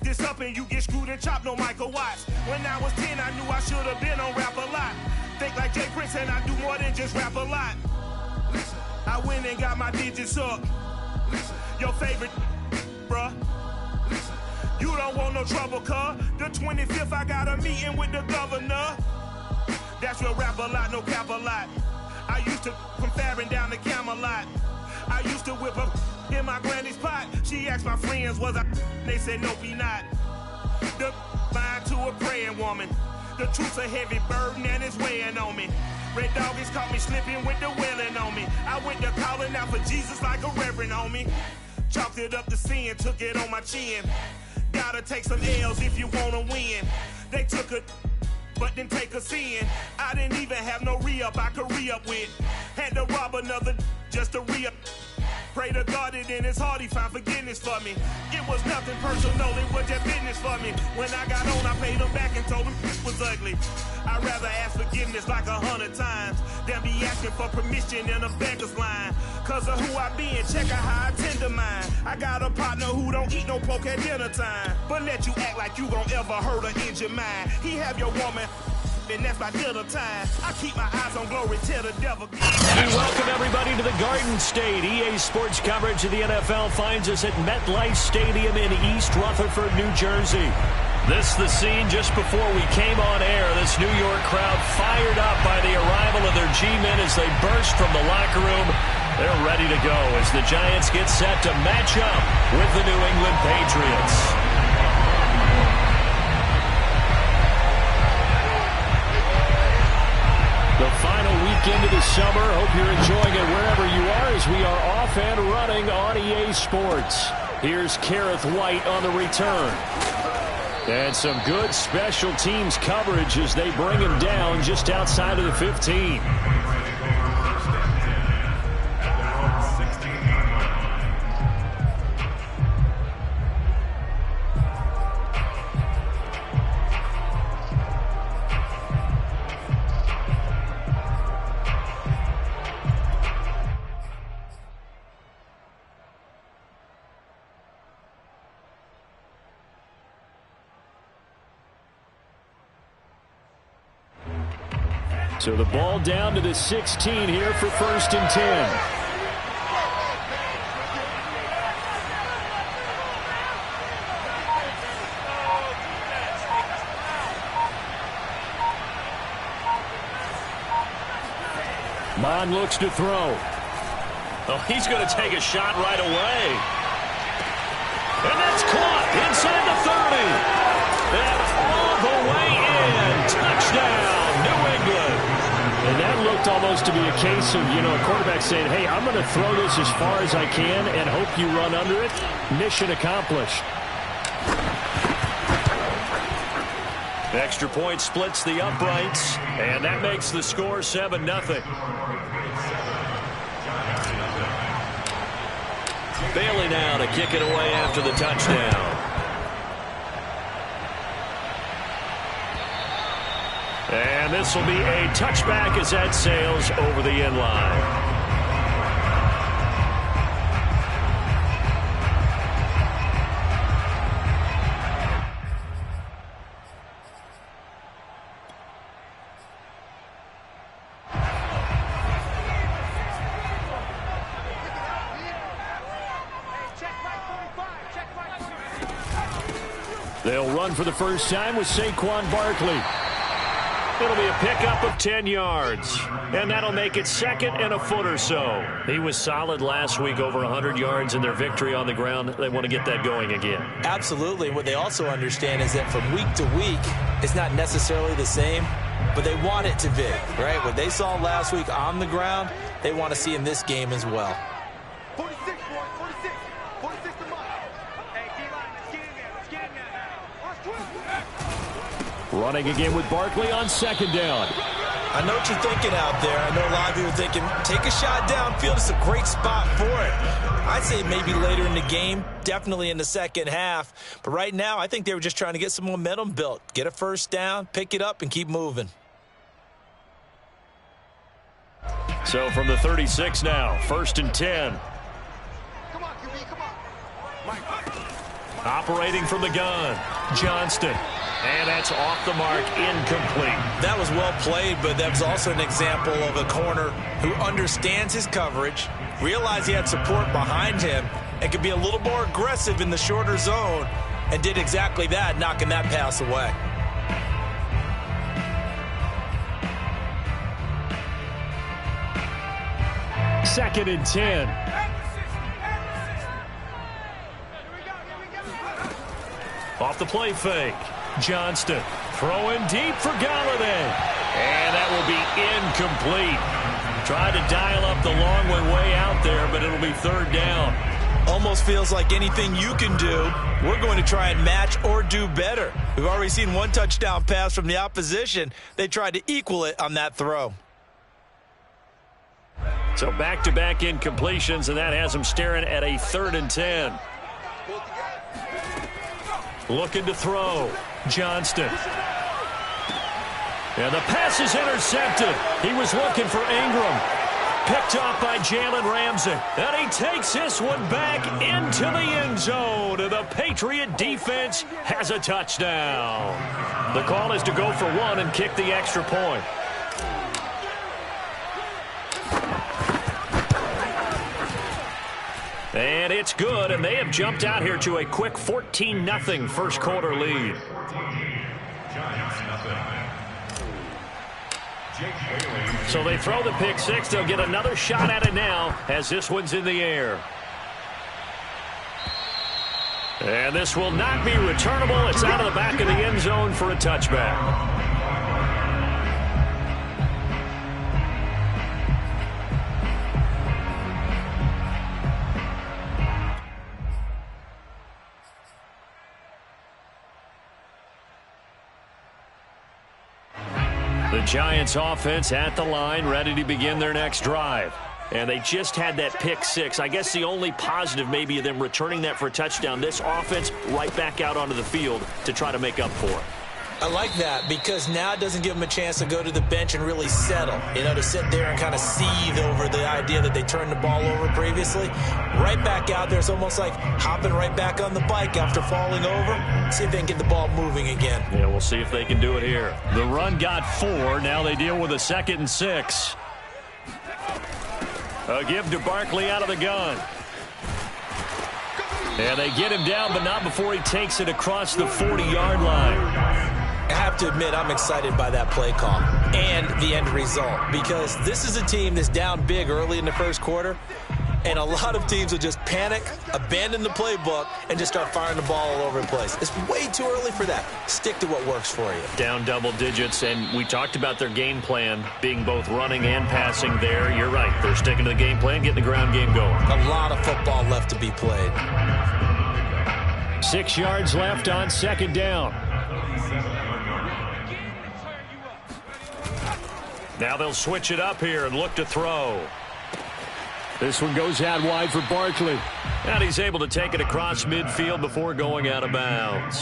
this up and you get screwed and chopped, no Michael Watts. When I was 10, I knew I should have been on Rap a Lot. Think like Jay Prince and I do more than just rap a lot. I went and got my digits up. Your favorite, bruh. You don't want no trouble, cuz. The 25th, I got a meeting with the governor. That's real rap a lot, no cap a lot. I used to from Farron down to Camelot. I used to whip up in my granny's pot. She asked my friends, was I? They said, nope, he not. The line to a praying woman. The truth's a heavy burden and it's weighing on me. Red Doggies caught me slipping with the wailing on me. I went to calling out for Jesus like a reverend on me. Chalked it up to sin, took it on my chin. Gotta take some L's if you wanna win. They took a but didn't take a sin. I didn't even have no re-up I could re-up with. Had to rob another just to re-up. Pray to God that in his heart he found forgiveness for me. It was nothing personal, it was just business for me. When I got on, I paid him back and told him it was ugly. I'd rather ask forgiveness like 100 times than be asking for permission in a beggar's line. Cause of who I be and check out how I tend to mine. I got a partner who don't eat no pork at dinner time, but let you act like you gon' ever hurt or injure mine. He have your woman, and that's my dinner time. I keep my eyes on glory till the devil. We welcome everybody to the Garden State. EA Sports coverage of the NFL finds us at MetLife Stadium in East Rutherford, New Jersey. This the scene just before we came on air. This New York crowd fired up by the arrival of their G-men as they burst from the locker room. They're ready to go as the Giants get set to match up with the New England Patriots. The final weekend of the summer. Hope you're enjoying it wherever you are as we are off and running on EA Sports. Here's Kareth White on the return. And some good special teams coverage as they bring him down just outside of the 15. So the ball down to the 16 here for 1st and 10. Mond looks to throw. Oh, he's going to take a shot right away. And that's caught inside the 30. And all the way in. Touchdown, New England. And that looked almost to be a case of, a quarterback saying, hey, I'm going to throw this as far as I can and hope you run under it. Mission accomplished. Extra point splits the uprights, and that makes the score 7-0. Bailey now to kick it away after the touchdown. And this will be a touchback as that sails over the end line. They'll run for the first time with Saquon Barkley. It'll be a pickup of 10 yards. And that'll make it 2nd and a foot or so. He was solid last week, over 100 yards in their victory on the ground. They want to get that going again. Absolutely. What they also understand is that from week to week, it's not necessarily the same, but they want it to be, right? What they saw last week on the ground, they want to see in this game as well. 46, boy, 46. 46 to mark. Hey, D-line, let's get in there. Let's get in there now. Running again with Barkley on 2nd down. I know what you're thinking out there. I know a lot of you are thinking, take a shot downfield. It's a great spot for it. I'd say maybe later in the game, definitely in the second half. But right now, I think they were just trying to get some momentum built. Get a first down, pick it up, and keep moving. So from the 36 now, 1st and 10. Come on, QB, come on. Mike. Operating from the gun, Johnston. And that's off the mark, incomplete. That was well played, but that was also an example of a corner who understands his coverage, realized he had support behind him, and could be a little more aggressive in the shorter zone, and did exactly that, knocking that pass away. Second and 10. Off the play fake. Johnston throwing deep for Galladay. And that will be incomplete. Tried to dial up the long one way out there, but it'll be third down. Almost feels like anything you can do, we're going to try and match or do better. We've already seen one touchdown pass from the opposition. They tried to equal it on that throw. So back-to-back incompletions, and that has them staring at a third and 10. Looking to throw. Johnston. And the pass is intercepted. He was looking for Ingram. Picked off by Jalen Ramsey. And he takes this one back into the end zone. And the Patriot defense has a touchdown. The call is to go for one and kick the extra point. And it's good, and they have jumped out here to a quick 14-0 first quarter lead. So they throw the pick six. They'll get another shot at it now as this one's in the air. And this will not be returnable. It's out of the back of the end zone for a touchback. The Giants offense at the line, ready to begin their next drive. And they just had that pick six. I guess the only positive maybe of them returning that for a touchdown. This offense right back out onto the field to try to make up for it. I like that because now it doesn't give them a chance to go to the bench and really settle. You know, to sit there and kind of seethe over the idea that they turned the ball over previously. Right back out there. It's almost like hopping right back on the bike after falling over. See if they can get the ball moving again. Yeah, we'll see if they can do it here. The run got 4. Now they deal with a 2nd and 6. A give to Barkley out of the gun. And they get him down, but not before he takes it across the 40-yard line. I have to admit, I'm excited by that play call and the end result because this is a team that's down big early in the first quarter, and a lot of teams will just panic, abandon the playbook, and just start firing the ball all over the place. It's way too early for that. Stick to what works for you. Down double digits, and we talked about their game plan being both running and passing there. You're right. They're sticking to the game plan, getting the ground game going. A lot of football left to be played. 6 yards left on 2nd down. Now they'll switch it up here and look to throw. This one goes out wide for Barkley. And he's able to take it across midfield before going out of bounds.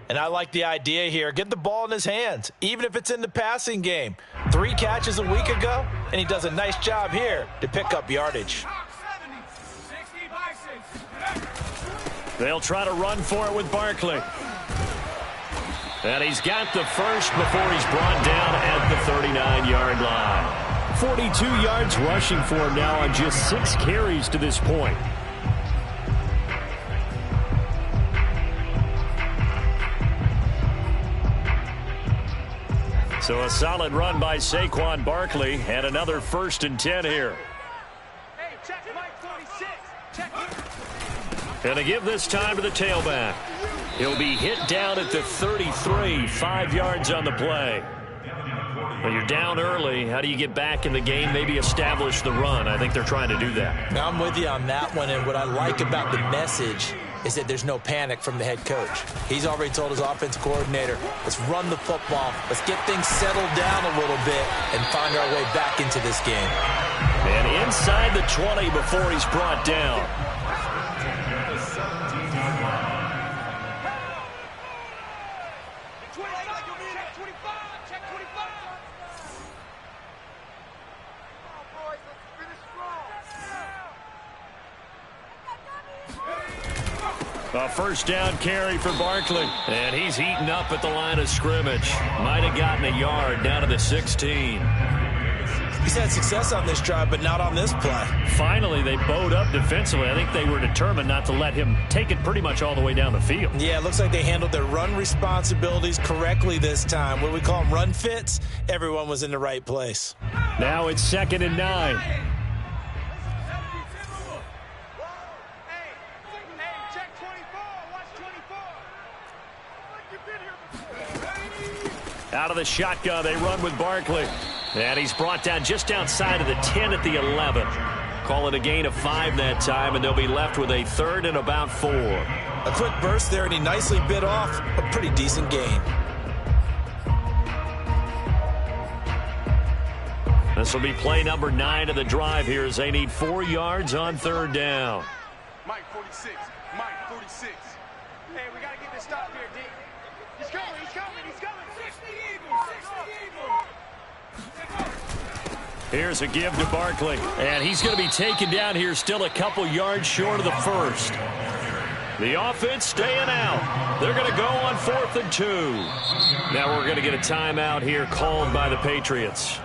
And I like the idea here. Get the ball in his hands, even if it's in the passing game. 3 catches a week ago, and he does a nice job here to pick up yardage. They'll try to run for it with Barkley. And he's got the first before he's brought down at the 39-yard line. 42 yards rushing for him now on just 6 carries to this point. So a solid run by Saquon Barkley and another 1st and 10 here. Hey, check Mike 46. Check. And to give this time to the tailback. He'll be hit down at the 33, 5 yards on the play. When you're down early, how do you get back in the game, maybe establish the run? I think they're trying to do that. Now I'm with you on that one, and what I like about the message is that there's no panic from the head coach. He's already told his offensive coordinator, let's run the football, let's get things settled down a little bit and find our way back into this game. And inside the 20 before he's brought down. A first down carry for Barkley. And he's heating up at the line of scrimmage. Might have gotten a yard down to the 16. He's had success on this drive, but not on this play. Finally, they bowed up defensively. I think they were determined not to let him take it pretty much all the way down the field. Yeah, it looks like they handled their run responsibilities correctly this time. What we call them run fits, everyone was in the right place. Now it's 2nd and 9. Out of the shotgun, they run with Barkley. And he's brought down just outside of the 10 at the 11. Call it a gain of 5 that time, and they'll be left with a 3rd and about 4. A quick burst there, and he nicely bit off a pretty decent gain. This will be play number 9 of the drive here as they need 4 yards on 3rd down. Mike 46. Mike 46. Hey, we got to get this stop here, D. He's coming. He's coming. He's coming. 60 Eagles. 60 Eagles. Here's a give to Barkley. And he's going to be taken down here still a couple yards short of the first. The offense staying out. They're going to go on 4th and 2. Now we're going to get a timeout here called by the Patriots.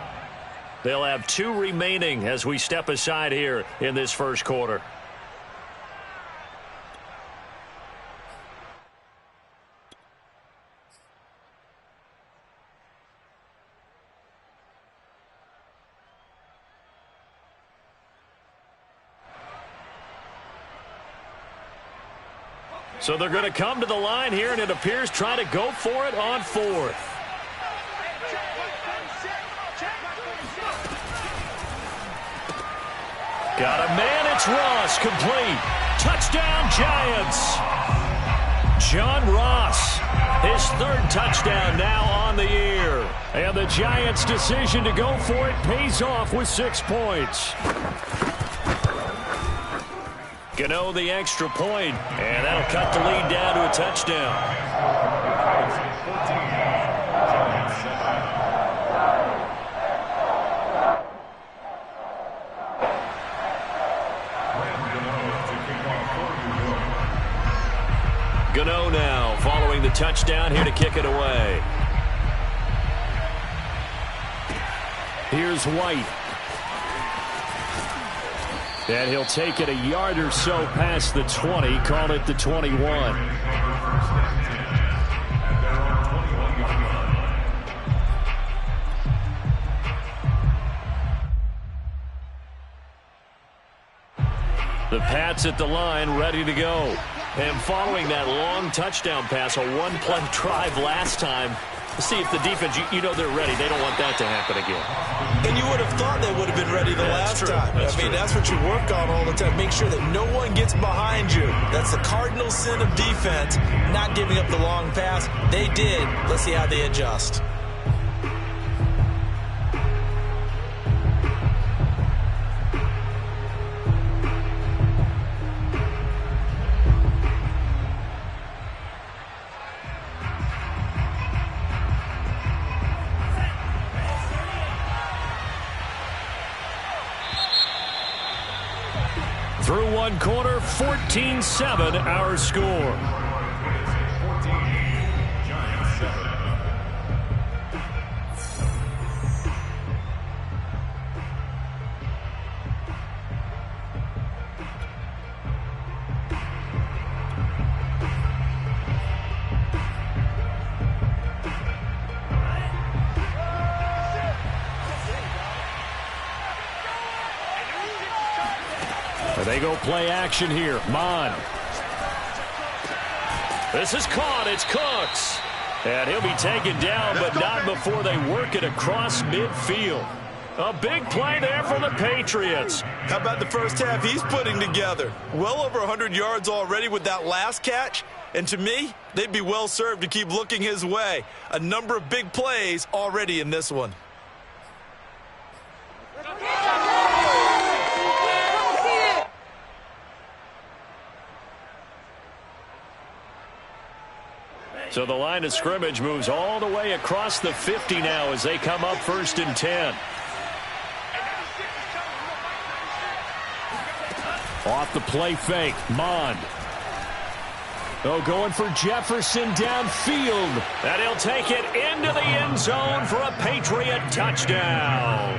They'll have 2 remaining as we step aside here in this first quarter. So they're going to come to the line here, and it appears trying to go for it on 4th. Got a man, it's Ross, complete. Touchdown, Giants. John Ross, his 3rd touchdown now on the year. And the Giants' decision to go for it pays off with 6 points. Gano the extra point, and that'll cut the lead down to a touchdown. Gano now following the touchdown here to kick it away. Here's White. And he'll take it a yard or so past the 20, call it the 21. The Pats at the line, ready to go. And following that long touchdown pass, a 1-play drive last time, see if the defense, you know they're ready. They don't want that to happen again. And you would have thought they would have been ready the last time. I mean, that's what you work on all the time. Make sure that no one gets behind you. That's the cardinal sin of defense, not giving up the long pass. They did. Let's see how they adjust. Through 1 quarter, 14-7 our score. They go play action here. Mon. This is caught. It's Cooks. And he'll be taken down, but not before they work it across midfield. A big play there for the Patriots. How about the first half he's putting together? Well over 100 yards already with that last catch. And to me, they'd be well served to keep looking his way. A number of big plays already in this one. So the line of scrimmage moves all the way across the 50 now as they come up 1st and 10. Off the play fake, Mond. Oh, going for Jefferson downfield. And he'll take it into the end zone for a Patriot touchdown.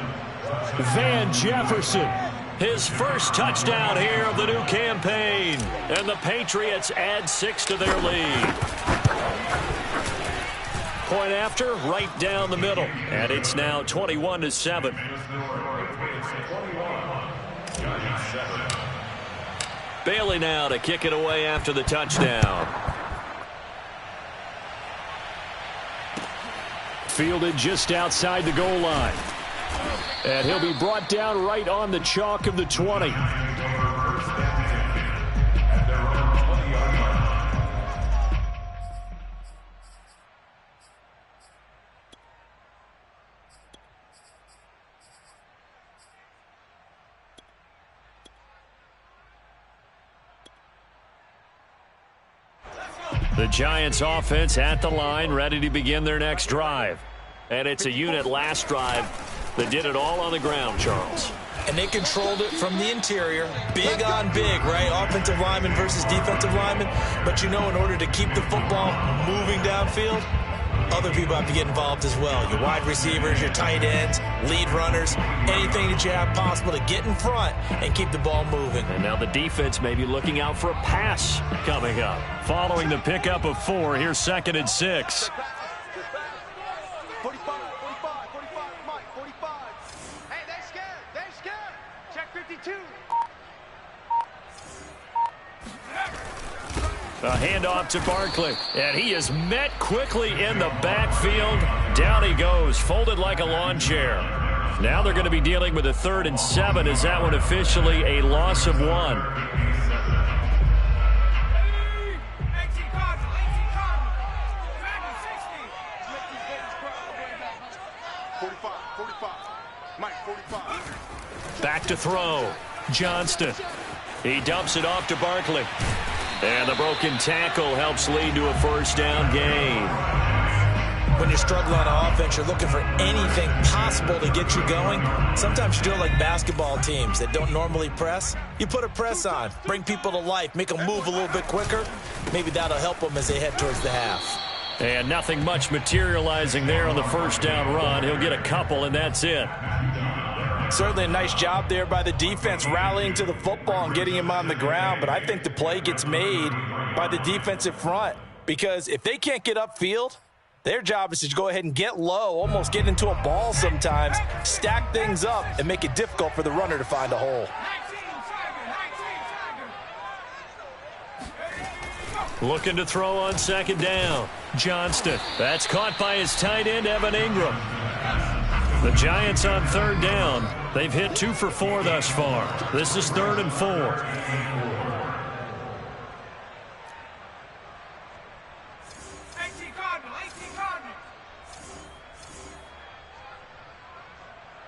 Van Jefferson. His first touchdown here of the new campaign. And the Patriots add 6 to their lead. Point after, right down the middle. And it's now 21-7. Bailey now to kick it away after the touchdown. Fielded just outside the goal line. And he'll be brought down right on the chalk of the 20. The Giants offense at the line, ready to begin their next drive. And it's a unit last drive that did it all on the ground, Charles. And they controlled it from the interior, big on big, right? Offensive lineman versus defensive lineman. But you know, in order to keep the football moving downfield, other people have to get involved as well. Your wide receivers, your tight ends, lead runners, anything that you have possible to get in front and keep the ball moving. And now the defense may be looking out for a pass coming up. Following the pickup of 4, here's 2nd and 6. 45, Mike, 45. Hey, they're scared. Check 52. A handoff to Barkley, and he is met quickly in the backfield. Down he goes, folded like a lawn chair. Now they're going to be dealing with a 3rd and 7. Is that one officially a loss of 1? 45. Mike, 45. Back to throw. Johnston. He dumps it off to Barkley. And the broken tackle helps lead to a 1st down gain. When you're struggling on offense, you're looking for anything possible to get you going. Sometimes you do it like basketball teams that don't normally press. You put a press on, bring people to life, make them move a little bit quicker. Maybe that'll help them as they head towards the half. And nothing much materializing there on the 1st down run. He'll get a couple, and that's it. Certainly a nice job there by the defense rallying to the football and getting him on the ground. But I think the play gets made by the defensive front, because if they can't get upfield, their job is to go ahead and get low, almost get into a ball sometimes, stack things up, and make it difficult for the runner to find a hole. Looking to throw on 2nd down. Johnston. That's caught by his tight end, Evan Ingram. The Giants on 3rd down. They've hit 2 for 4 thus far. This is 3rd and 4. 18 Cardinal.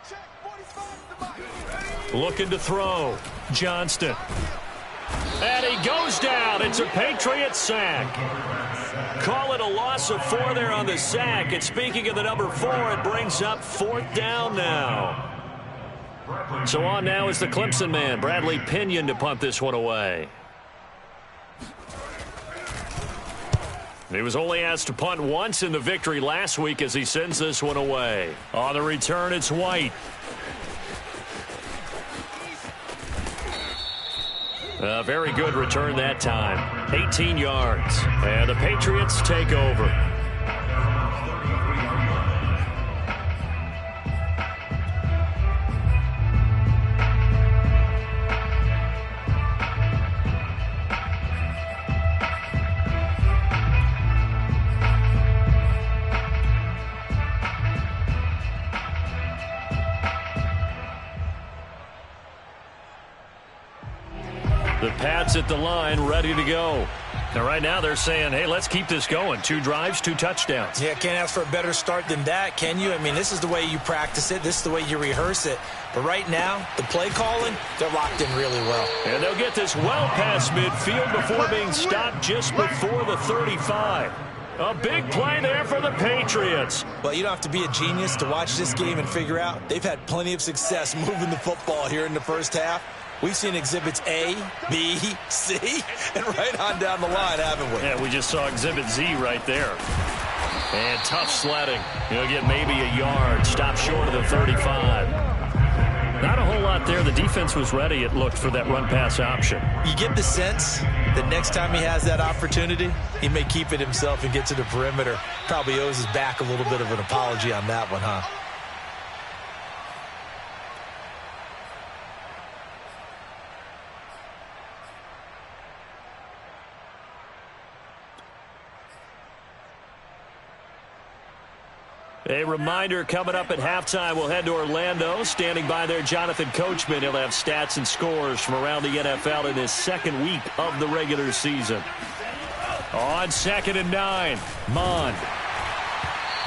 Check 45. Looking to throw. Johnston. And he goes down. It's a Patriot sack. Call it a loss of 4 there on the sack. And speaking of the number 4, it brings up 4th down now. So on now is the Clemson man, Bradley Pinion, to punt this one away. He was only asked to punt once in the victory last week as he sends this one away. On the return, it's White. A very good return that time. 18 yards. And the Patriots take over. The Pats at the line, ready to go. Now, right now, they're saying, hey, let's keep this going. 2 drives, 2 touchdowns. Yeah, can't ask for a better start than that, can you? I mean, this is the way you practice it. This is the way you rehearse it. But right now, the play calling, they're locked in really well. And they'll get this well past midfield before being stopped just before the 35. A big play there for the Patriots. Well, you don't have to be a genius to watch this game and figure out they've had plenty of success moving the football here in the first half. We've seen exhibits A, B, C, and right on down the line, haven't we? Yeah, we just saw exhibit Z right there. And tough sledding. He'll get maybe a yard. Stop short of the 35. Not a whole lot there. The defense was ready, it looked, for that run-pass option. You get the sense that next time he has that opportunity, he may keep it himself and get to the perimeter. Probably owes his back a little bit of an apology on that one, huh? A reminder, coming up at halftime, we'll head to Orlando. Standing by there, Jonathan Coachman. He'll have stats and scores from around the NFL in his second week of the regular season. On 2nd and 9, Mond.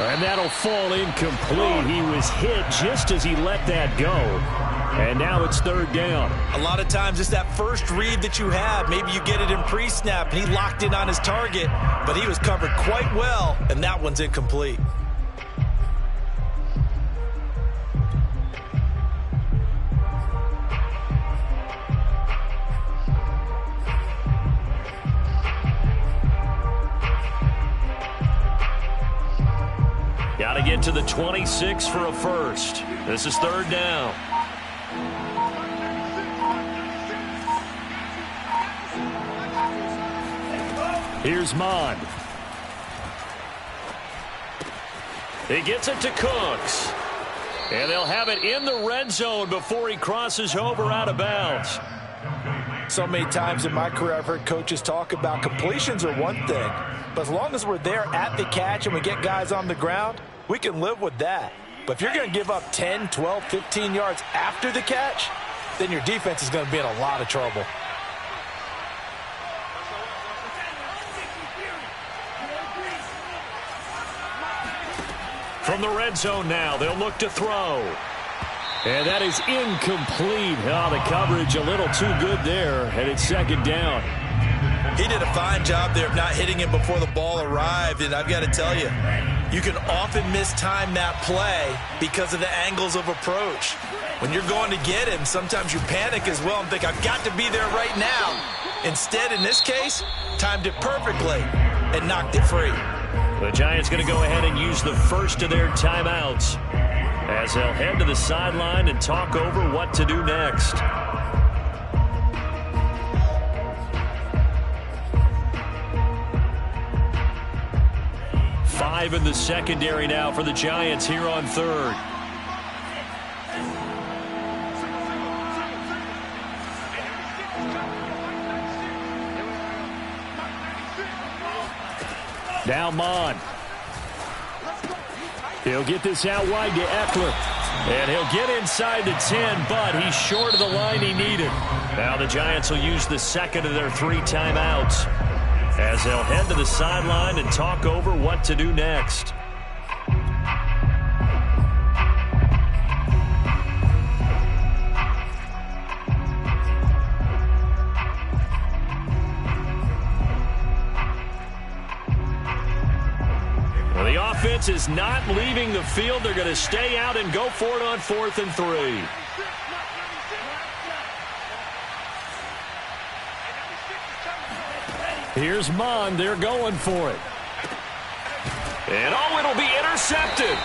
And that'll fall incomplete. He was hit just as he let that go. And now it's 3rd down. A lot of times it's that first read that you have. Maybe you get it in pre-snap, and he locked in on his target, but he was covered quite well, and that one's incomplete. Got to get to the 26 for a first. This is 3rd down. Here's Mond. He gets it to Cooks. And they'll have it in the red zone before he crosses over out of bounds. So many times in my career I've heard coaches talk about completions are one thing, but as long as we're there at the catch and we get guys on the ground, we can live with that. But if you're going to give up 10, 12, 15 yards after the catch, then your defense is going to be in a lot of trouble. From the red zone now, they'll look to throw. And that is incomplete. Oh, the coverage a little too good there, and it's 2nd down. He did a fine job there of not hitting him before the ball arrived, and I've got to tell you, you can often mistime that play because of the angles of approach. When you're going to get him, sometimes you panic as well and think, I've got to be there right now. Instead, in this case, timed it perfectly and knocked it free. The Giants going to go ahead and use the first of their timeouts as they'll head to the sideline and talk over what to do next. Five in the secondary now for the Giants here on 3rd. Now Mond. He'll get this out wide to Eckler. And he'll get inside the 10, but he's short of the line he needed. Now the Giants will use the 2nd of their 3 timeouts as they'll head to the sideline and talk over what to do next. Well, the offense is not leaving the field. They're going to stay out and go for it on 4th and 3. Here's Mond. They're going for it. And it'll be intercepted.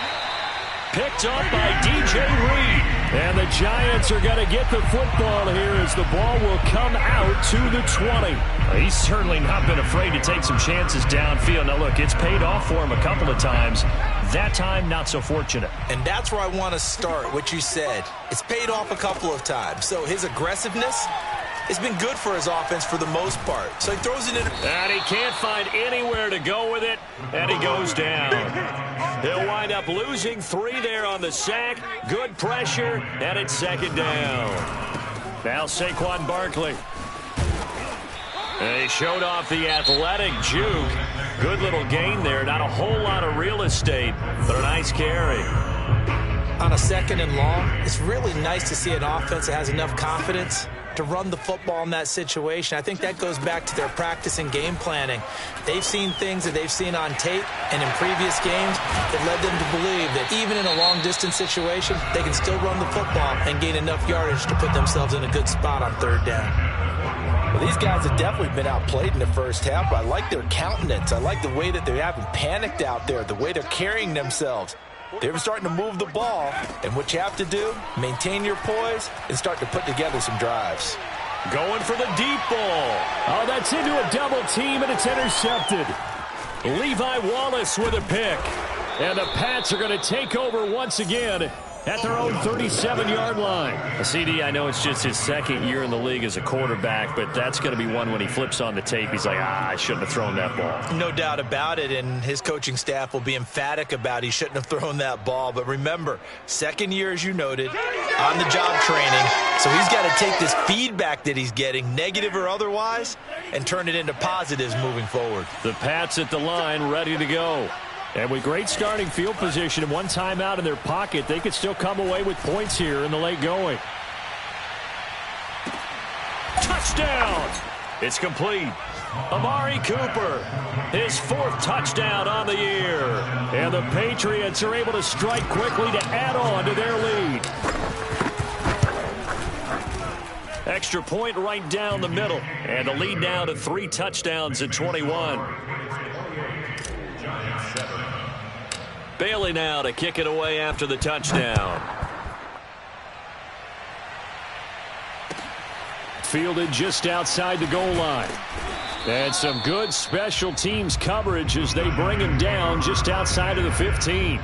Picked up by DJ Reed. And the Giants are going to get the football here as the ball will come out to the 20. He's certainly not been afraid to take some chances downfield. Now, look, it's paid off for him a couple of times. That time, not so fortunate. And that's where I want to start, what you said. It's paid off a couple of times. So his aggressiveness has been good for his offense for the most part. So he throws it in. And he can't find anywhere to go with it, and he goes down. He'll wind up losing 3 there on the sack. Good pressure, and it's 2nd down. Now Saquon Barkley. And he showed off the athletic juke. Good little gain there. Not a whole lot of real estate, but a nice carry. On a 2nd and long, it's really nice to see an offense that has enough confidence to run the football in that situation. I think that goes back to their practice and game planning. They've seen things that they've seen on tape and in previous games that led them to believe that even in a long-distance situation, they can still run the football and gain enough yardage to put themselves in a good spot on third down. Well, these guys have definitely been outplayed in the first half, but I like their countenance. I like the way that they haven't panicked out there, the way they're carrying themselves. They're starting to move the ball, and what you have to do, maintain your poise and start to put together some drives. Going for the deep ball. Oh, that's into a double team, and it's intercepted. Levi Wallace with a pick. And the Pats are going to take over once again at their own 37-yard line. CD, I know it's just his second year in the league as a quarterback, but that's going to be one when he flips on the tape. He's like, I shouldn't have thrown that ball. No doubt about it, and his coaching staff will be emphatic about he shouldn't have thrown that ball. But remember, second year, as you noted, on-the-job training, so he's got to take this feedback that he's getting, negative or otherwise, and turn it into positives moving forward. The Pats at the line, ready to go. And with great starting field position and one timeout in their pocket, they could still come away with points here in the late going. Touchdown! It's complete. Amari Cooper, his fourth touchdown on the year. And the Patriots are able to strike quickly to add on to their lead. Extra point right down the middle. And the lead now to 3 touchdowns at 21. Bailey now to kick it away after the touchdown. Fielded just outside the goal line. And some good special teams coverage as they bring him down just outside of the 15.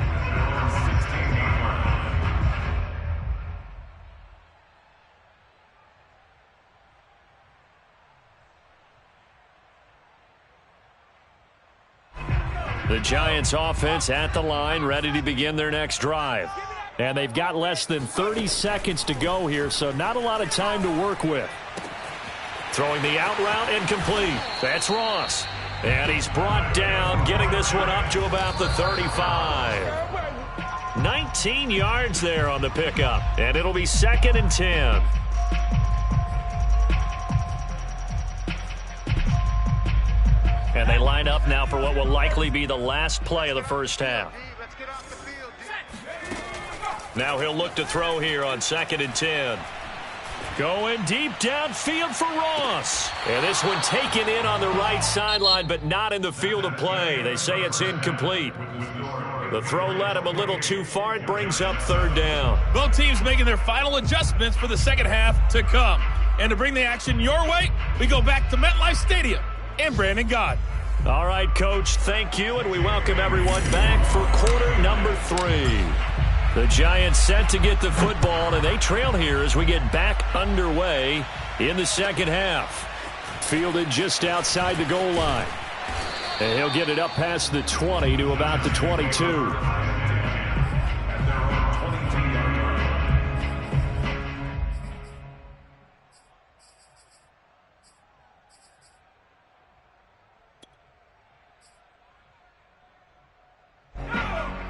The Giants offense at the line, ready to begin their next drive. And they've got less than 30 seconds to go here, so not a lot of time to work with. Throwing the out route incomplete. That's Ross. And he's brought down, getting this one up to about the 35. 19 yards there on the pickup. And it'll be 2nd and 10. And they line up now for what will likely be the last play of the first half. Now he'll look to throw here on 2nd and 10. Going deep downfield for Ross. And this one taken in on the right sideline, but not in the field of play. They say it's incomplete. The throw led him a little too far. It brings up 3rd down. Both teams making their final adjustments for the second half to come. And to bring the action your way, we go back to MetLife Stadium and Brandon Gaudin. All right, Coach, thank you, and we welcome everyone back for quarter number 3. The Giants set to get the football, and they trail here as we get back underway in the second half. Fielded just outside the goal line. And he'll get it up past the 20 to about the 22.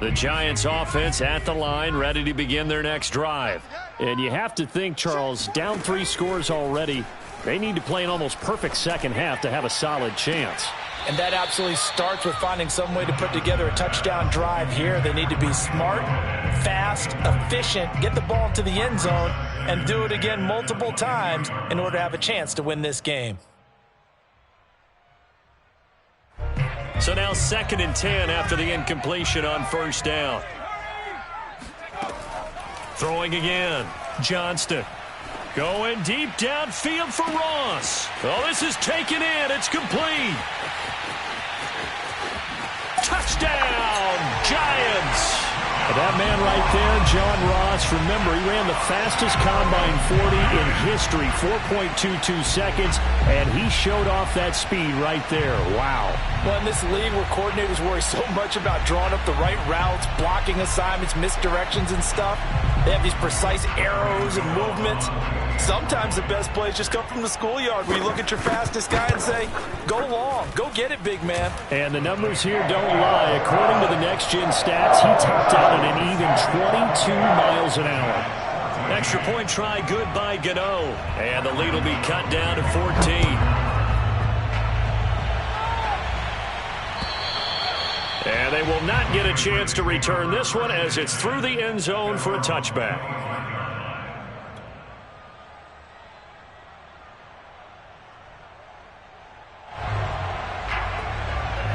The Giants offense at the line, ready to begin their next drive. And you have to think, Charles, down 3 scores already. They need to play an almost perfect second half to have a solid chance. And that absolutely starts with finding some way to put together a touchdown drive here. They need to be smart, fast, efficient, get the ball into the end zone, and do it again multiple times in order to have a chance to win this game. So now 2nd and 10 after the incompletion on 1st down. Throwing again. Johnston. Going deep downfield for Ross. Oh, this is taken in. It's complete. Touchdown, Giants. That man right there, John Ross, remember, he ran the fastest combine 40 in history, 4.22 seconds, and he showed off that speed right there. Wow. Well, in this league where coordinators worry so much about drawing up the right routes, blocking assignments, misdirections and stuff, they have these precise arrows and movements. Sometimes the best plays just come from the schoolyard where you look at your fastest guy and say, go long, go get it, big man. And the numbers here don't lie. According to the Next Gen stats, he topped out at an even 22 miles an hour. Extra point try good by Gano. And the lead will be cut down to 14. And they will not get a chance to return this one as it's through the end zone for a touchback.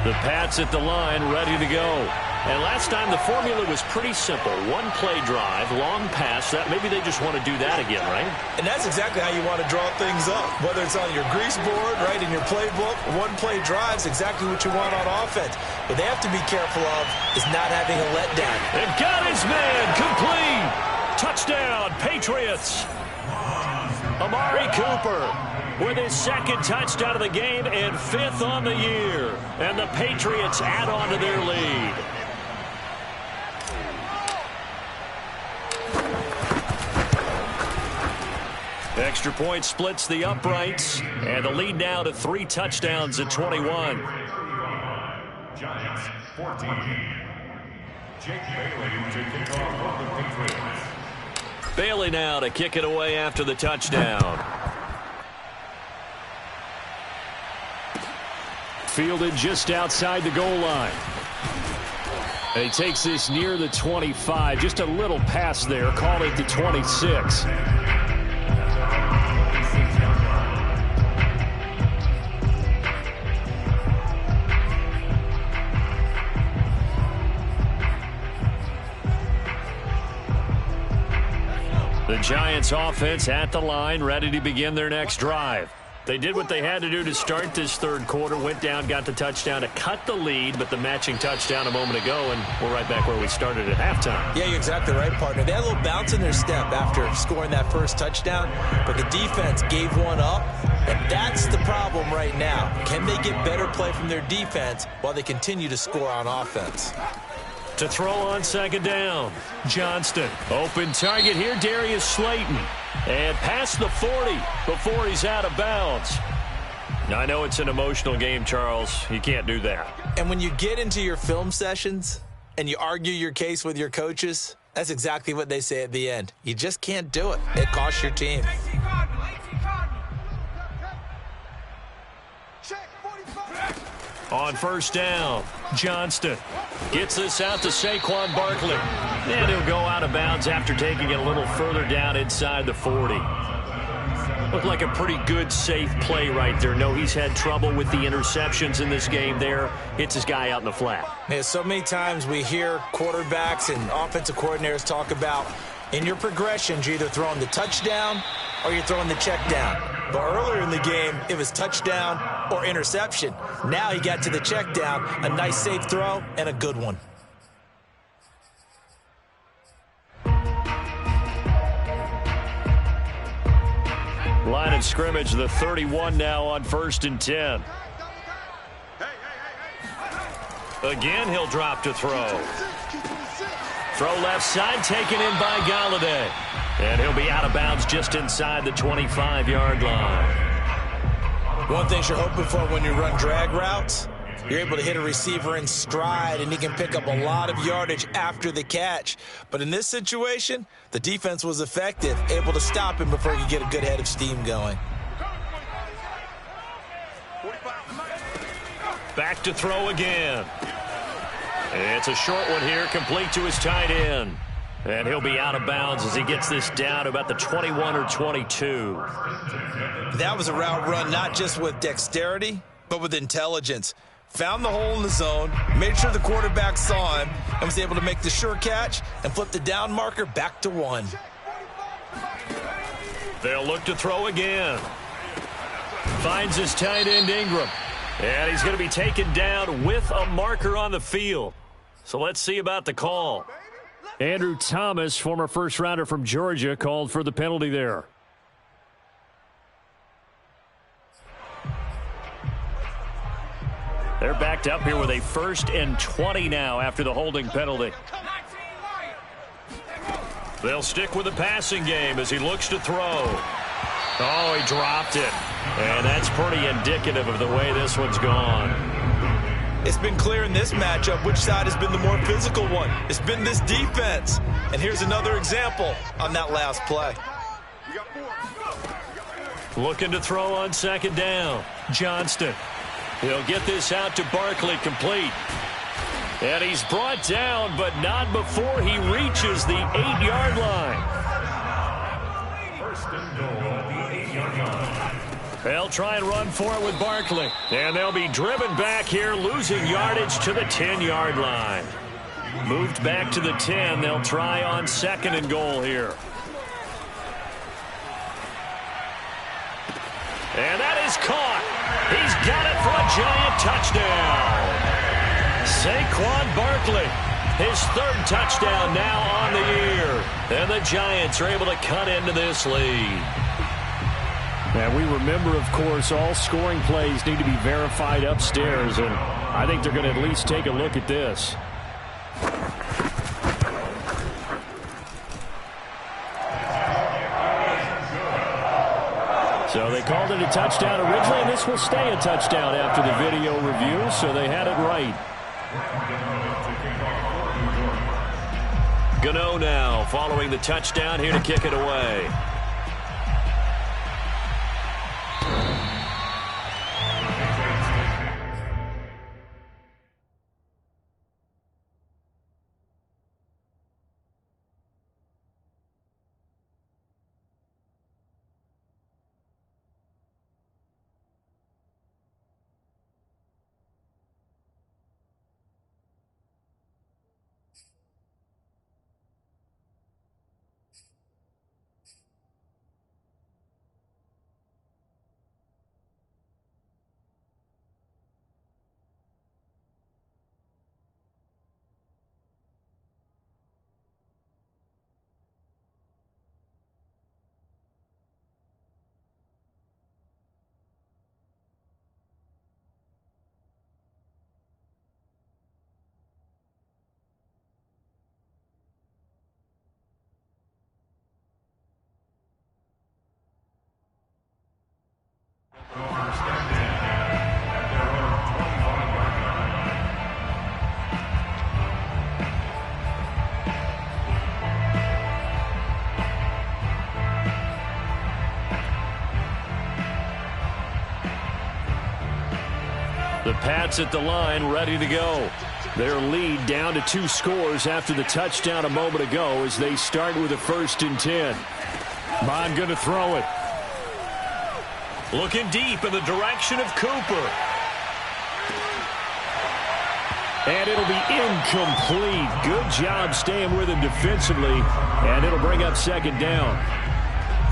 The Pats at the line, ready to go. And last time the formula was pretty simple. One play drive, long pass. Maybe they just want to do that again, right? And that's exactly how you want to draw things up. Whether it's on your grease board, right, in your playbook, one play drive is exactly what you want on offense. What they have to be careful of is not having a letdown. They've got his man, complete. Touchdown, Patriots. Amari Cooper with his second touchdown of the game and 5th on the year. And the Patriots add on to their lead. Extra point splits the uprights, and the lead now to 3 touchdowns at 21. Giants 14. Jake Bailey to kick off for the Patriots. Bailey now to kick it away after the touchdown. Fielded just outside the goal line. And he takes this near the 25. Just a little pass there. Call it the 26. The Giants offense at the line, ready to begin their next drive. They did what they had to do to start this third quarter, went down, got the touchdown to cut the lead, but the matching touchdown a moment ago, and we're right back where we started at halftime. Yeah, you're exactly right, partner. They had a little bounce in their step after scoring that first touchdown, but the defense gave one up, and that's the problem right now. Can they get better play from their defense while they continue to score on offense? To throw on second down, Johnston. Open target here, Darius Slayton. And past the 40 before he's out of bounds. Now, I know it's an emotional game, Charles. You can't do that. And when you get into your film sessions and you argue your case with your coaches, that's exactly what they say at the end. You just can't do it. It costs your team. On first down, Johnston gets this out to Saquon Barkley. And he'll go out of bounds after taking it a little further down inside the 40. Looked like a pretty good, safe play right there. No, he's had trouble with the interceptions in this game there. Hits his guy out in the flat. Yeah, so many times we hear quarterbacks and offensive coordinators talk about in your progressions, you're either throwing the touchdown or you're throwing the check down. But earlier in the game, it was touchdown or interception. Now he got to the check down, a nice safe throw, and a good one. Line of scrimmage, the 31 now on 1st and 10. Again, he'll drop to throw. Throw left side, taken in by Galladay. And he'll be out of bounds just inside the 25-yard line. One thing you're hoping for when you run drag routes, you're able to hit a receiver in stride, and he can pick up a lot of yardage after the catch. But in this situation, the defense was effective, able to stop him before he could get a good head of steam going. Back to throw again. It's a short one here, complete to his tight end. And he'll be out of bounds as he gets this down to about the 21 or 22. That was a route run not just with dexterity, but with intelligence. Found the hole in the zone, made sure the quarterback saw him, and was able to make the sure catch and flip the down marker back to 1. They'll look to throw again. Finds his tight end Ingram. And he's going to be taken down with a marker on the field. So let's see about the call. Andrew Thomas, former first-rounder from Georgia, called for the penalty there. They're backed up here with a 1st and 20 now after the holding penalty. They'll stick with the passing game as he looks to throw. Oh, he dropped it. And that's pretty indicative of the way this one's gone. It's been clear in this matchup which side has been the more physical one. It's been this defense. And here's another example on that last play. Looking to throw on second down. Johnston. He'll get this out to Barkley, complete. And he's brought down, but not before he reaches the 8-yard line. First and goal at the 8-yard line. They'll try and run for it with Barkley. And they'll be driven back here, losing yardage to the 10-yard line. Moved back to the 10. They'll try on second and goal here. And that is caught. He's got it for a giant touchdown. Saquon Barkley, his third touchdown now on the year. And the Giants are able to cut into this lead. And we remember, of course, all scoring plays need to be verified upstairs, and I think they're going to at least take a look at this. So they called it a touchdown originally, and this will stay a touchdown after the video review, so they had it right. Gano now following the touchdown here to kick it away. The Pats at the line, ready to go. Their lead down to 2 scores after the touchdown a moment ago as they start with a 1st and 10. Bond going to throw it. Looking deep in the direction of Cooper. And it'll be incomplete. Good job staying with him defensively, and it'll bring up second down.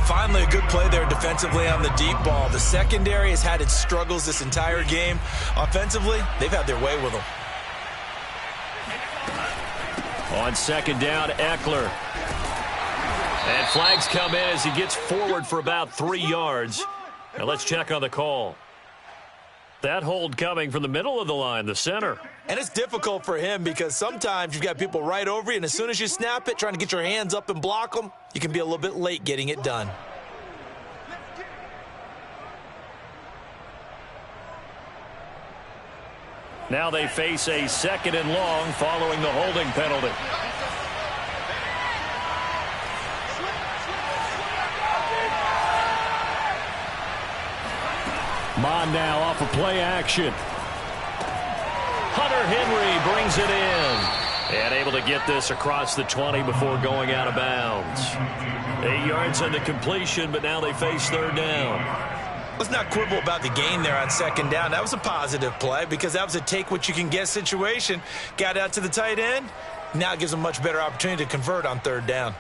Finally, a good play there defensively on the deep ball. The secondary has had its struggles this entire game. Offensively, they've had their way with them. On second down, Eckler. And flags come in as he gets forward for about 3 yards. Now let's check on the call. That hold coming from the middle of the line, the center. And it's difficult for him because sometimes you've got people right over you, and as soon as you snap it, trying to get your hands up and block them, you can be a little bit late getting it done. Now they face a 2nd and long following the holding penalty. Mond now off of play action. Hunter Henry brings it in. And able to get this across the 20 before going out of bounds. 8 yards on the completion, but now they face 3rd down. Let's not quibble about the gain there on 2nd down. That was a positive play because that was a take-what-you-can-get situation. Got out to the tight end. Now it gives them a much better opportunity to convert on 3rd down.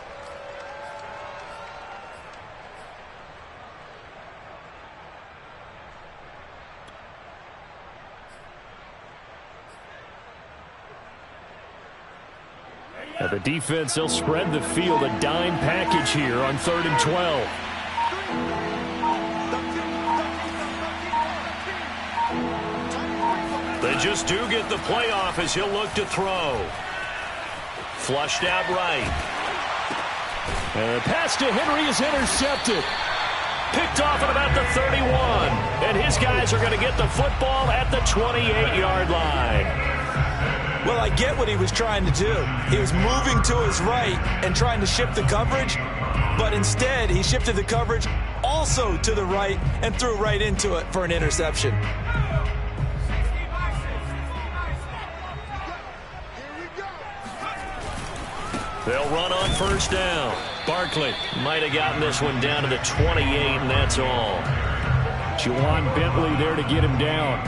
Now the defense, they'll spread the field, a dime package here on 3rd and 12. They just do get the playoff as he'll look to throw. Flushed out right. And the pass to Henry is intercepted. picked off at about the 31. And his guys are going to get the football at the 28-yard line. Well, I get what he was trying to do. He was moving to his right and trying to shift the coverage, but instead he shifted the coverage also to the right and threw right into it for an interception. They'll run on first down. Barkley might have gotten this one down to the 28, and that's all. Juwan Bentley there to get him down.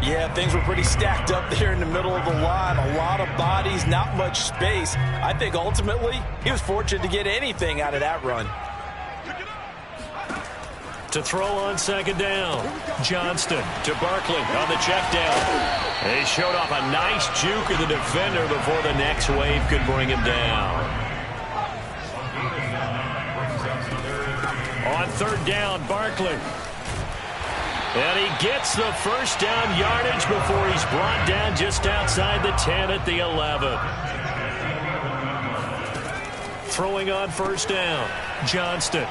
Yeah, things were pretty stacked up there in the middle of the line. A lot of bodies, not much space. I think ultimately he was fortunate to get anything out of that run. To throw on second down. Johnston to Barkley on the check down. They showed off a nice juke of the defender before the next wave could bring him down. On third down, Barkley. And he gets the first down yardage before he's brought down just outside the 10 at the 11. Throwing on first down, Johnston.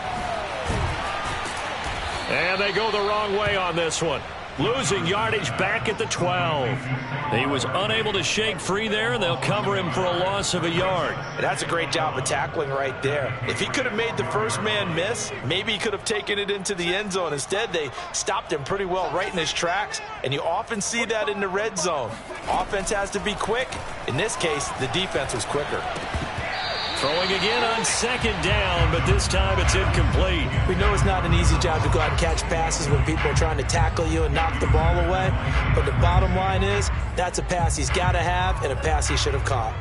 And they go the wrong way on this one. Losing yardage back at the 12. He was unable to shake free there, and they'll cover him for a loss of a yard. That's a great job of tackling right there. If he could have made the first man miss, maybe he could have taken it into the end zone. Instead, they stopped him pretty well right in his tracks, and you often see that in the red zone. Offense has to be quick. In this case, the defense was quicker. Throwing again on second down, but this time it's incomplete. We know it's not an easy job to go out and catch passes when people are trying to tackle you and knock the ball away. But the bottom line is, that's a pass he's got to have and a pass he should have caught.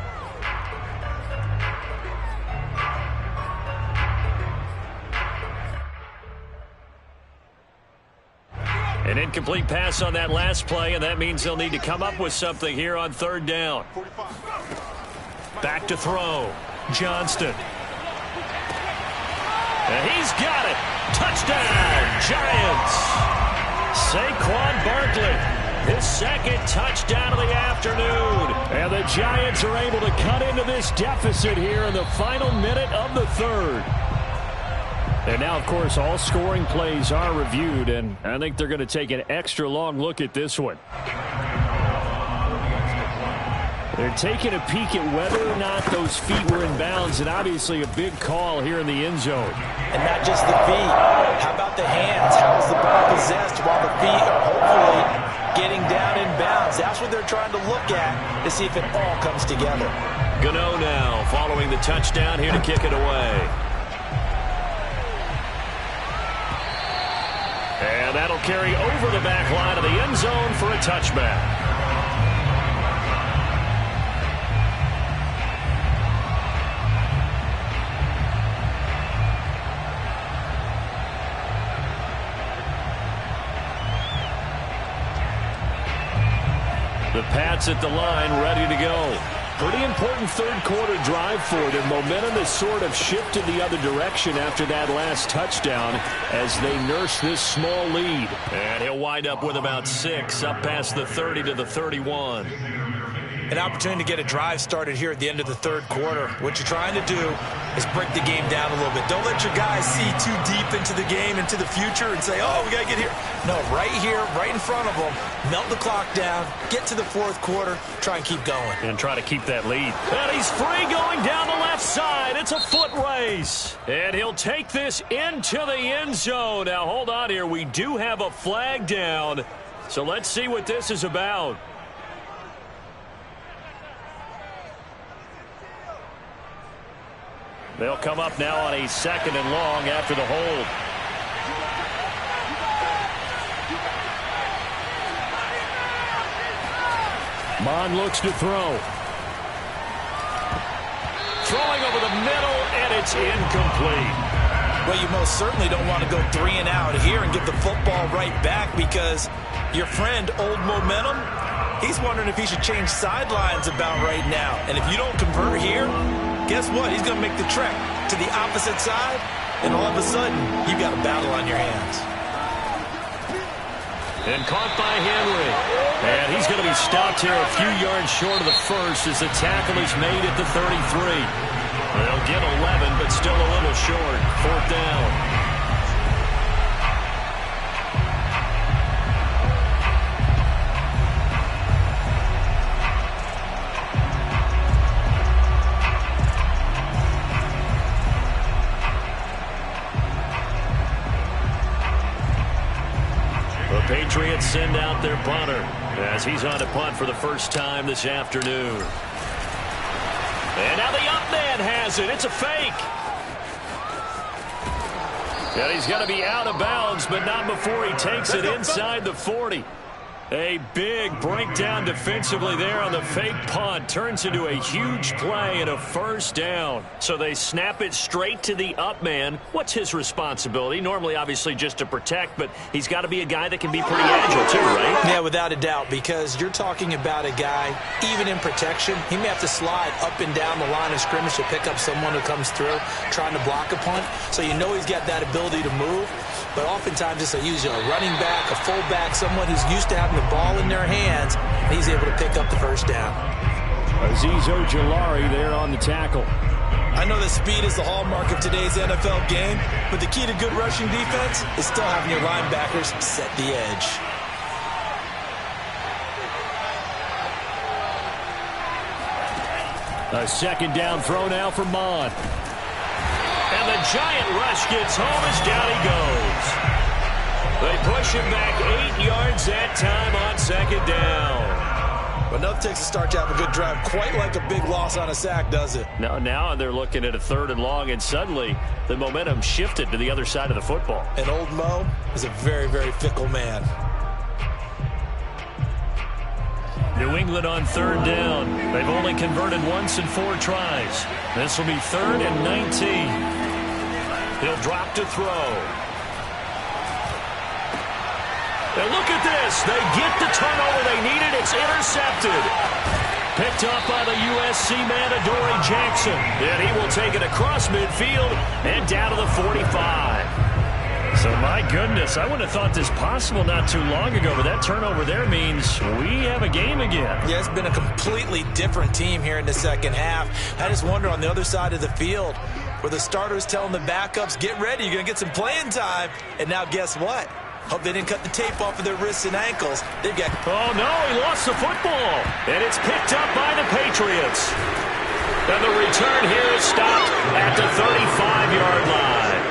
An incomplete pass on that last play, and that means they'll need to come up with something here on third down. Back to throw. Johnston. And he's got it. Touchdown, Giants. Saquon Barkley, his second touchdown of the afternoon. And the Giants are able to cut into this deficit here in the final minute of the third. And now, of course, all scoring plays are reviewed, and I think they're going to take an extra long look at this one. They're taking a peek at whether or not those feet were in bounds, and obviously a big call here in the end zone. And not just the feet. How about the hands? How is the ball possessed while the feet are hopefully getting down in bounds? That's what they're trying to look at to see if it all comes together. Gano now following the touchdown here to kick it away. And that'll carry over the back line of the end zone for a touchback. The Pats at the line, ready to go. Pretty important third quarter drive for them. Momentum has sort of shifted the other direction after that last touchdown as they nurse this small lead. And he'll wind up with about 6 up past the 30 to the 31. An opportunity to get a drive started here at the end of the third quarter. What you're trying to do is break the game down a little bit. Don't let your guys see too deep into the game, into the future, and say, oh, we got to get here. No, right here, right in front of them, melt the clock down, get to the fourth quarter, try and keep going. And try to keep that lead. And he's free going down the left side. It's a foot race. And he'll take this into the end zone. Now, hold on here. We do have a flag down. So let's see what this is about. They'll come up now on a second and long after the hold. Mond looks to throw. Throwing over the middle, and it's incomplete. Well, you most certainly don't want to go 3 and out here and give the football right back because your friend, Old Momentum, he's wondering if he should change sidelines about right now. And if you don't convert here, guess what? He's going to make the trek to the opposite side, and all of a sudden, you've got a battle on your hands. And caught by Henry. And he's going to be stopped here a few yards short of the first as the tackle is made at the 33. They'll get 11, but still a little short. Fourth down. Patriots send out their punter as he's on to punt for the first time this afternoon. And now the up man has it. It's a fake. And he's going to be out of bounds, but not before he takes it inside the 40. A big breakdown defensively there on the fake punt. Turns into a huge play and a first down. So they snap it straight to the up man. What's his responsibility? Normally, obviously, just to protect, but he's got to be a guy that can be pretty agile too, right? Yeah, without a doubt, because you're talking about a guy, even in protection, he may have to slide up and down the line of scrimmage to pick up someone who comes through trying to block a punt. So you know he's got that ability to move. But oftentimes it's usually a running back, a fullback, someone who's used to having the ball in their hands, and he's able to pick up the first down. Azeez Ojulari there on the tackle. I know that speed is the hallmark of today's NFL game, but the key to good rushing defense is still having your linebackers set the edge. A second down throw now for Mond. And the giant rush gets home as down he goes. They push him back 8 yards that time on second down. But enough takes a start to have a good drive. Quite like a big loss on a sack, does it? Now they're looking at a 3rd and long, and suddenly the momentum shifted to the other side of the football. And old Mo is a very, very fickle man. New England on 3rd down. They've only converted once in 4 tries. This will be 3rd and 19. He'll drop to throw. And look at this. They get the turnover they needed. It's intercepted. Picked up by the USC man, Adoree Jackson. And he will take it across midfield and down to the 45. So, my goodness, I wouldn't have thought this possible not too long ago, but that turnover there means we have a game again. Yeah, it's been a completely different team here in the second half. I just wonder on the other side of the field where the starters telling the backups, get ready, you're going to get some playing time. And now guess what? Hope they didn't cut the tape off of their wrists and ankles. They've got... Oh, no, he lost the football. And it's picked up by the Patriots. And the return here is stopped at the 35-yard line.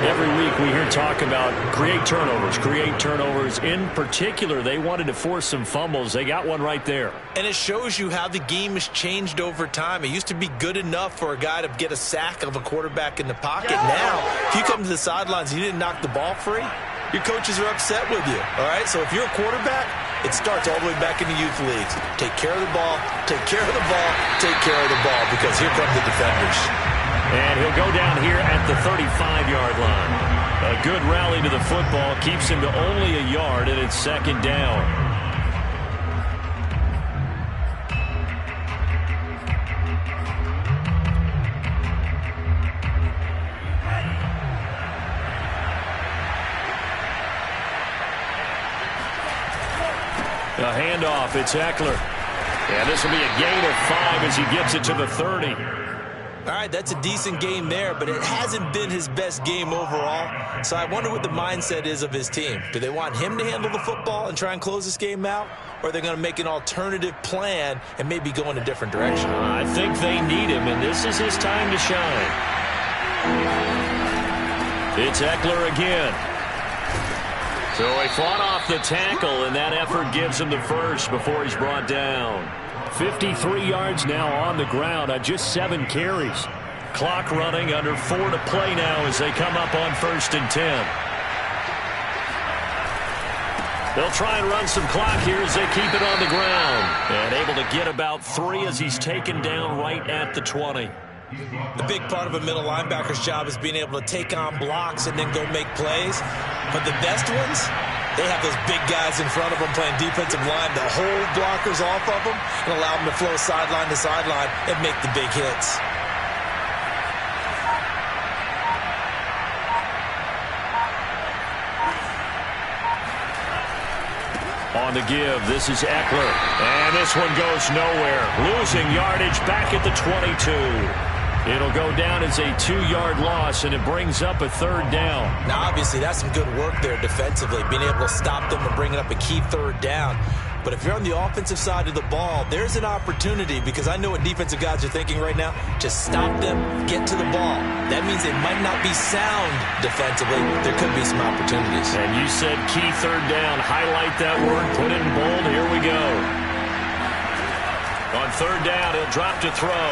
Every week we hear talk about create turnovers. In particular, they wanted to force some fumbles. They got one right there. And it shows you how the game has changed over time. It used to be good enough for a guy to get a sack of a quarterback in the pocket. Now, if you come to the sidelines and you didn't knock the ball free, your coaches are upset with you. All right, so if you're a quarterback, it starts all the way back in the youth leagues. Take care of the ball, take care of the ball, take care of the ball, because here come the defenders. And he'll go down here at the 35-yard line. A good rally to the football keeps him to only a yard, and it's second down. A handoff, it's Ekeler. And this will be a gain of 5 as he gets it to the 30. All right, that's a decent game there, but it hasn't been his best game overall. So I wonder what the mindset is of his team. Do they want him to handle the football and try and close this game out? Or are they going to make an alternative plan and maybe go in a different direction? I think they need him, and this is his time to shine. It's Ekeler again. So he fought off the tackle, and that effort gives him the first before he's brought down. 53 yards now on the ground on just 7 carries. Clock running, under 4 to play now as they come up on 1st and 10. They'll try and run some clock here as they keep it on the ground. And able to get about 3 as he's taken down right at the 20. The big part of a middle linebacker's job is being able to take on blocks and then go make plays. But the best ones, they have those big guys in front of them playing defensive line to hold blockers off of them and allow them to flow sideline to sideline and make the big hits. On the give, this is Ekeler. And this one goes nowhere. Losing yardage back at the 22. It'll go down as a 2-yard loss, and it brings up a 3rd down. Now, obviously, that's some good work there defensively, being able to stop them and bringing up a key 3rd down. But if you're on the offensive side of the ball, there's an opportunity, because I know what defensive guys are thinking right now. Just stop them, get to the ball. That means they might not be sound defensively. There could be some opportunities. And you said key third down. Highlight that word. Put it in bold. Here we go. On third down, he'll drop to throw.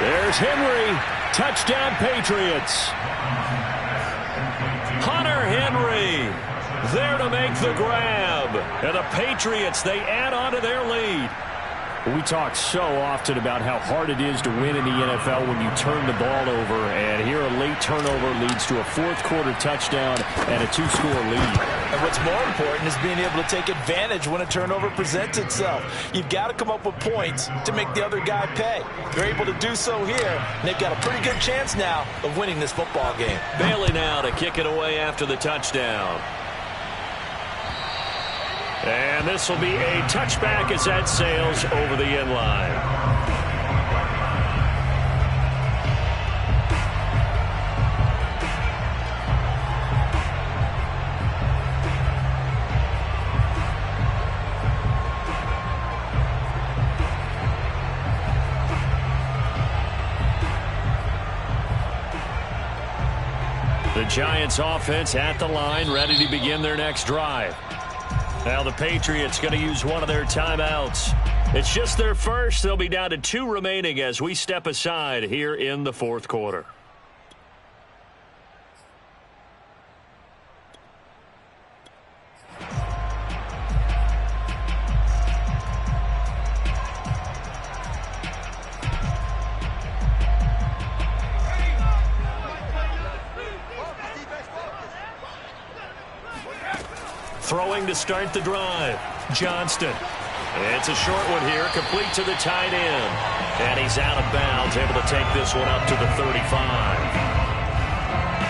There's Henry. Touchdown, Patriots. Hunter Henry there to make the grab. And the Patriots, they add on to their lead. We talk so often about how hard it is to win in the NFL when you turn the ball over. And here a late turnover leads to a fourth-quarter touchdown and a two-score lead. And what's more important is being able to take advantage when a turnover presents itself. You've got to come up with points to make the other guy pay. They're able to do so here, and they've got a pretty good chance now of winning this football game. Bailey now to kick it away after the touchdown. And this will be a touchback as that sails over the end line. The Giants offense at the line, ready to begin their next drive. Now the Patriots going to use one of their timeouts. It's just their first. They'll be down to 2 remaining as we step aside here in the fourth quarter. Throwing to start the drive. Johnston. It's a short one here, complete to the tight end. And he's out of bounds, able to take this one up to the 35.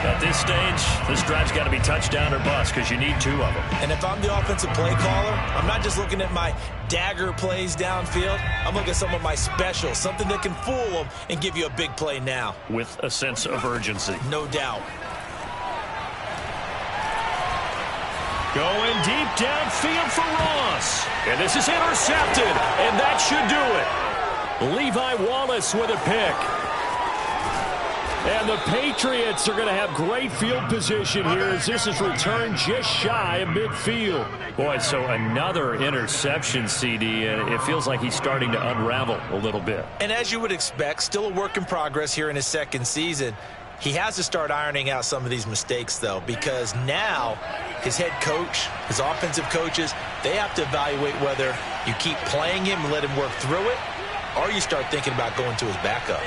At this stage, this drive's got to be touchdown or bust because you need 2 of them. And if I'm the offensive play caller, I'm not just looking at my dagger plays downfield. I'm looking at some of my specials, something that can fool them and give you a big play now. With a sense of urgency. No doubt. Going deep downfield for Ross. And this is intercepted. And that should do it. Levi Wallace with a pick. And the Patriots are going to have great field position here as this is returned just shy of midfield. Boy, so another interception, CD, and it feels like he's starting to unravel a little bit. And as you would expect, still a work in progress here in his second season. He has to start ironing out some of these mistakes, though, because now his head coach, his offensive coaches, they have to evaluate whether you keep playing him and let him work through it, or you start thinking about going to his backup.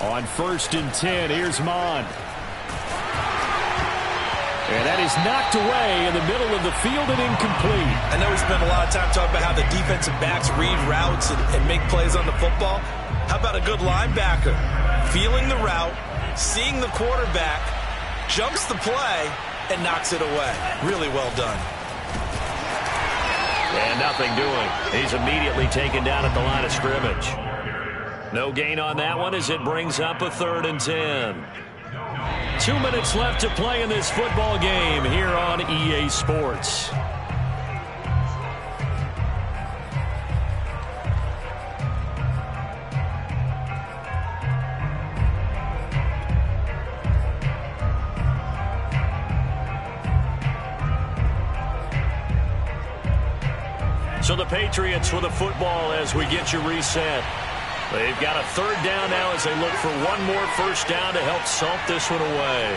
On 1st and 10, here's Mond. And that is knocked away in the middle of the field and incomplete. I know we spent a lot of time talking about how the defensive backs read routes and make plays on the football. How about a good linebacker? Feeling the route, seeing the quarterback, jumps the play, and knocks it away. Really well done. And nothing doing. He's immediately taken down at the line of scrimmage. No gain on that one as it brings up a 3rd and 10. 2 minutes left to play in this football game here on EA Sports. So the Patriots with the football as we get you reset. They've got a 3rd down now as they look for one more first down to help salt this one away.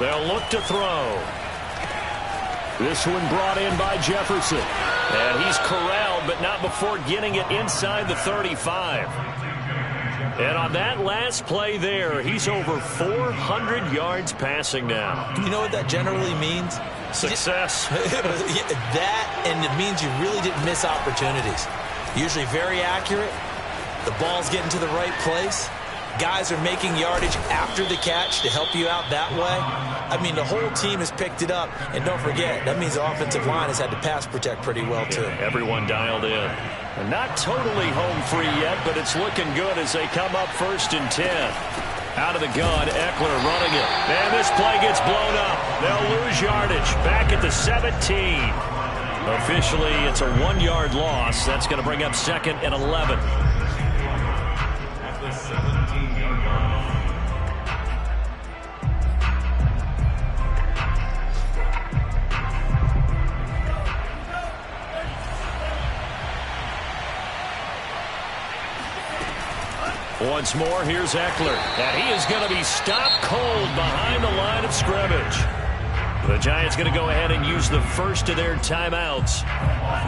They'll look to throw. This one brought in by Jefferson. And he's corralled, but not before getting it inside the 35. And on that last play there, he's over 400 yards passing now. You know what that generally means? Success. That, and it means you really didn't miss opportunities. Usually very accurate. The ball's getting to the right place. guys are making yardage after the catch to help you out that way, I mean, the whole team has picked it up. And don't forget, that means the offensive line has had to pass protect pretty well, too. Yeah, everyone dialed in. And not totally home free yet, but it's looking good as they come up 1st and 10. Out of the gun, Eckler running it. And this play gets blown up. They'll lose yardage. Back at the 17. Officially, it's a 1-yard loss. That's going to bring up 2nd and 11. At the 17-yard line. Once more, here's Eckler. And he is going to be stopped cold behind the line of scrimmage. The Giants going to go ahead and use the first of their timeouts,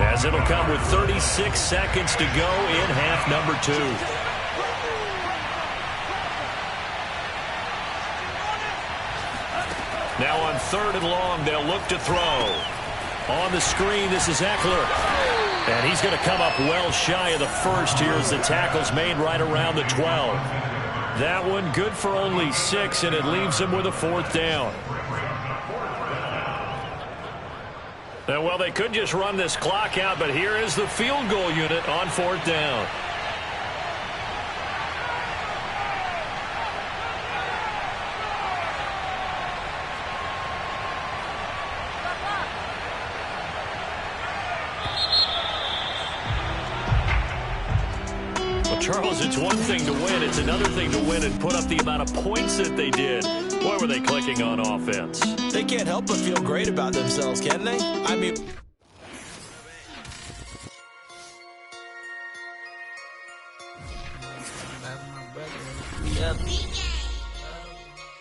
as it'll come with 36 seconds to go in half number 2. Now on 3rd and long, they'll look to throw. On the screen, this is Eckler. And he's going to come up well shy of the first here as the tackle's made right around the 12. That one good for only 6, and it leaves him with a 4th down. And, well, they could just run this clock out, but here is the field goal unit on 4th down. Charles, it's one thing to win. It's another thing to win and put up the amount of points that they did. Boy, were they clicking on offense. They can't help but feel great about themselves, can they? I mean... Yep.